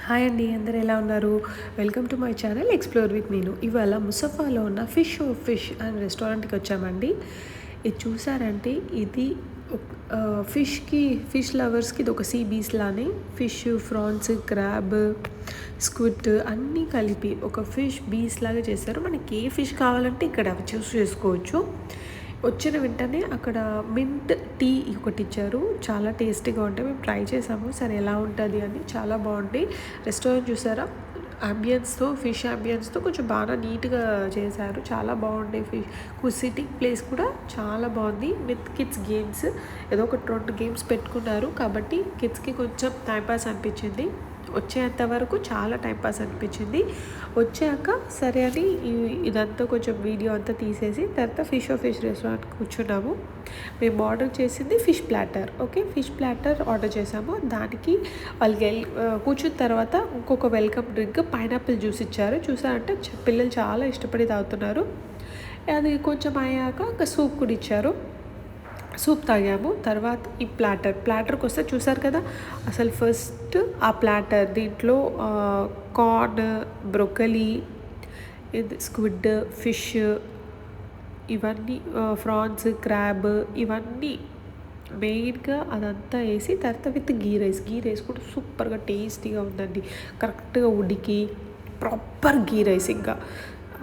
Hi అండి, అందరూ ఎలా ఉన్నారు? Welcome to my channel explore with Meenu. ఇవాళ ముసఫాలో ఉన్న ఫిష్ అండ్ రెస్టారెంట్కి వచ్చామండి. ఇది చూసారంటే ఇది ఫిష్ లవర్స్కి ఇది ఒక సీ బీచ్ లానే ఫిష్, ఫ్రాన్స్, క్రాబ్, స్క్విడ్ అన్నీ కలిపి ఒక ఫిష్ బీచ్ లాగా చేశారు. మనకి ఏ ఫిష్ కావాలంటే ఇక్కడ చూస్ చేసుకోవచ్చు. వచ్చిన వెంటనే అక్కడ మింట్ టీ ఒకటి ఇచ్చారు, చాలా టేస్టీగా ఉంటాయి. మేము ట్రై చేసాము, సరే ఎలా ఉంటుంది అని. చాలా బాగుంది. రెస్టారెంట్ చూసారా, ఫిష్ అంబియన్స్తో కొంచెం బాగా నీట్గా చేశారు. చాలా బాగుంది. సిట్టింగ్ ప్లేస్ కూడా చాలా బాగుంది. విత్ కిడ్స్ గేమ్స్ ఏదో ఒక 2 గేమ్స్ పెట్టుకున్నారు కాబట్టి కిడ్స్కి కొంచెం టైంపాస్ అనిపించింది. వచ్చేంత వరకు చాలా టైంపాస్ అనిపించింది. వచ్చాక సరే అని ఇదంతా కొంచెం వీడియో అంతా తీసేసి తర్వాత ఫిష్ రెస్టారెంట్కి కూర్చున్నాము. మేము ఆర్డర్ చేసింది fish platter. Fish platter order చేసాము. దానికి వాళ్ళకి కూర్చున్న తర్వాత ఇంకొక వెల్కమ్ డ్రింక్ పైనాపిల్ జ్యూస్ ఇచ్చారు. చూసారంటే పిల్లలు చాలా ఇష్టపడి తాగుతున్నారు. అది కొంచెం అయ్యాక ఒక సూప్ కూడా ఇచ్చారు. సూప్ తాగాము. తర్వాత ఈ ప్లాటర్కి వస్తే చూసారు కదా, అసలు ఫస్ట్ ఆ ప్లాటర్ దీంట్లో కార్న్, బ్రొకలీ, స్క్విడ్, ఫిష్, ఇవన్నీ ఫ్రాన్స్, క్రాబ్, ఇవన్నీ మెయిన్గా అదంతా వేసి తర్వాత విత్ గీ రైస్ కూడా సూపర్గా టేస్టీగా ఉందండి. కరెక్ట్గా ఉడికి ప్రాపర్ గీ రైస్, ఇంకా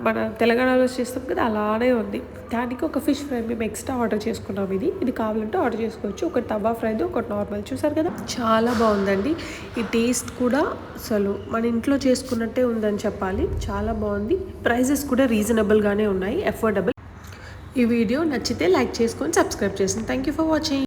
మన తెలంగాణలో చేస్తాం కదా అలానే ఉంది. దానికి ఒక ఫిష్ ఫ్రై మేము ఎక్స్ట్రా ఆర్డర్ చేసుకున్నాం. ఇది కావాలంటే ఆర్డర్ చేసుకోవచ్చు. ఒక తవా ఫ్రైది, ఒక నార్మల్. చూసారు కదా, చాలా బాగుందండి. ఈ టేస్ట్ కూడా అసలు మన ఇంట్లో చేసుకున్నట్టే ఉందని చెప్పాలి. చాలా బాగుంది. ప్రైజెస్ కూడా రీజనబుల్గానే ఉన్నాయి, అఫోర్డబుల్. ఈ వీడియో నచ్చితే లైక్ చేసుకొని సబ్స్క్రైబ్ చేసింది. Thank you for watching.